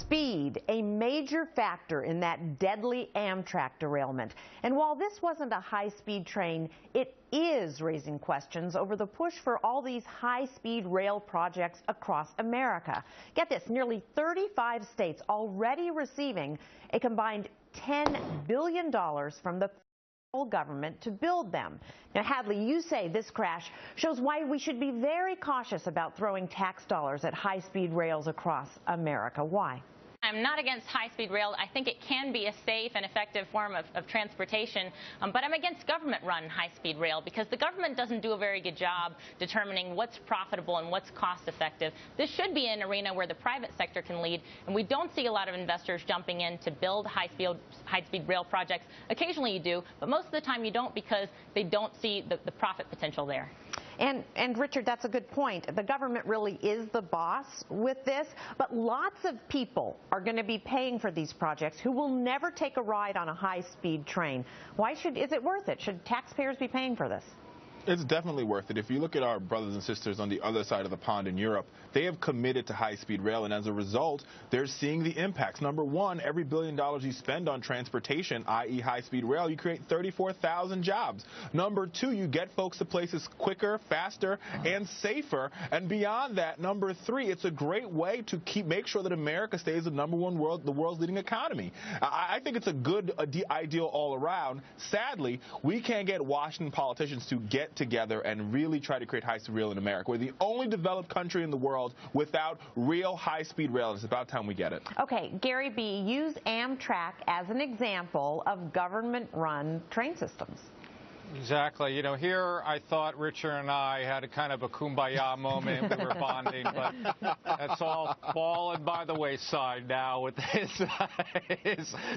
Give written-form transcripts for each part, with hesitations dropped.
Speed, a major factor in that deadly Amtrak derailment. And while this wasn't a high-speed train, it is raising questions over the push for all these high-speed rail projects across America. Get this, nearly 35 states already receiving a combined $10 billion from the federal government to build them. Now, Hadley, you say this crash shows why we should be very cautious about throwing tax dollars at high-speed rails across America. Why? I'm not against high-speed rail. I think it can be a safe and effective form of transportation, but I'm against government-run high-speed rail because the government doesn't do a very good job determining what's profitable and what's cost-effective. This should be an arena where the private sector can lead, and we don't see a lot of investors jumping in to build high-speed rail projects. Occasionally you do, but most of the time you don't because they don't see the profit potential there. And Richard, that's a good point. The government really is the boss with this, but lots of people are going to be paying for these projects who will never take a ride on a high-speed train. Is it worth it? Should taxpayers be paying for this? It's definitely worth it. If you look at our brothers and sisters on the other side of the pond in Europe, they have committed to high-speed rail, and as a result, they're seeing the impacts. Number one, every $1 billion you spend on transportation, i.e. high-speed rail, you create 34,000 jobs. Number two, you get folks to places quicker, faster, and safer. And beyond that, number three, it's a great way to make sure that America stays the the world's leading economy. I think it's a good ideal all around. Sadly, we can't get Washington politicians to get together and really try to create high-speed rail in America. We're the only developed country in the world without real high-speed rail. It's about time we get it. Okay, Gary B., use Amtrak as an example of government-run train systems. Exactly. You know, here I thought Richard and I had a kind of a kumbaya moment. We were bonding, but that's all fallen by the wayside now with his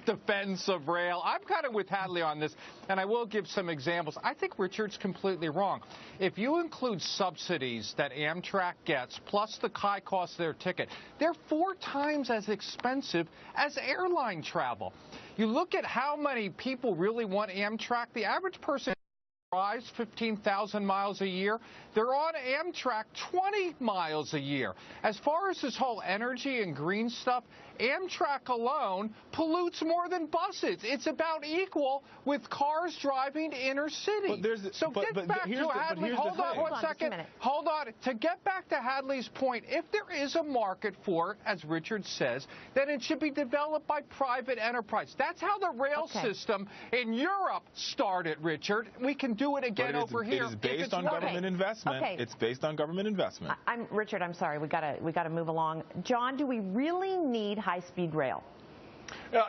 defense of rail. I'm kind of with Hadley on this, and I will give some examples. I think Richard's completely wrong. If you include subsidies that Amtrak gets, plus the high cost of their ticket, they're 4 times as expensive as airline travel. You look at how many people really want Amtrak. The average person drives 15,000 miles a year. They're on Amtrak 20 miles a year. As far as this whole energy and green stuff, Amtrak alone pollutes more than buses. It's about equal with cars driving inner city. So get back to Hadley. Hold on one second. Hold on. To get back to Hadley's point, if there is a market for it, as Richard says, then it should be developed by private enterprise. That's how the rail system in Europe started, Richard. We can do it again over here. It is based on government investment. It's based on government investment. Richard, I'm sorry. We gotta move along. John, do we really need high-speed rail?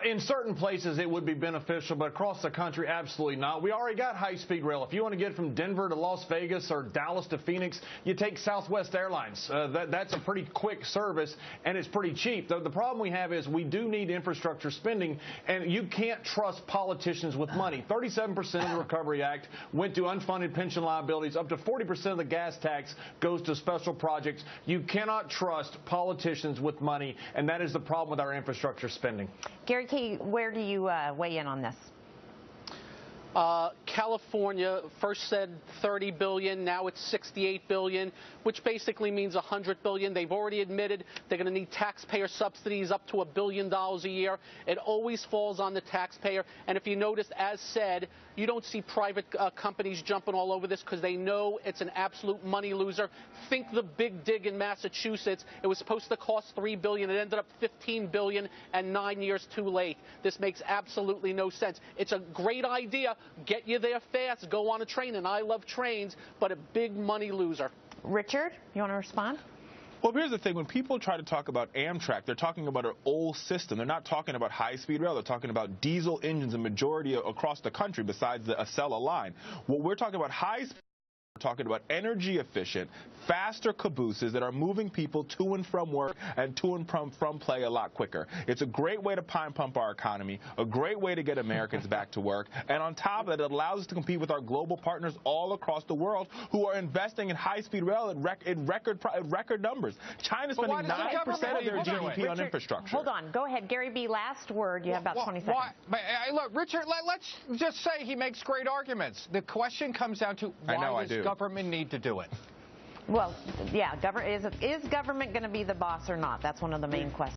In certain places, it would be beneficial, but across the country, absolutely not. We already got high-speed rail. If you want to get from Denver to Las Vegas or Dallas to Phoenix, you take Southwest Airlines. That's a pretty quick service, and it's pretty cheap. The problem we have is we do need infrastructure spending, and you can't trust politicians with money. 37% of the Recovery Act went to unfunded pension liabilities. Up to 40% of the gas tax goes to special projects. You cannot trust politicians with money, and that is the problem with our infrastructure spending. Gary Key, where do you weigh in on this? California first said $30 billion, now it's $68 billion, which basically means $100 billion. They've already admitted they're going to need taxpayer subsidies up to $1 billion a year. It always falls on the taxpayer. And if you notice, as said, you don't see private companies jumping all over this because they know it's an absolute money loser. Think the big dig in Massachusetts. It was supposed to cost $3 billion. It ended up $15 billion and 9 years too late. This makes absolutely no sense. It's a great idea. Get you there fast. Go on a train. And I love trains, but a big money loser. Richard, you want to respond? Well, here's the thing. When people try to talk about Amtrak, they're talking about an old system. They're not talking about high-speed rail. They're talking about diesel engines, a majority across the country besides the Acela line. What we're talking about high-speed, we're talking about energy efficient, faster cabooses that are moving people to and from work and to and from play a lot quicker. It's a great way to prime pump our economy, a great way to get Americans back to work, and on top of that, it allows us to compete with our global partners all across the world who are investing in high-speed rail in record numbers. China's spending 9% of their GDP on infrastructure. Hold on. Go ahead. Gary B., last word. You have about 20 seconds. Look, Richard, let's just say he makes great arguments. The question comes down to why does government need to do it? Well, yeah, is government going to be the boss or not? That's one of the main questions.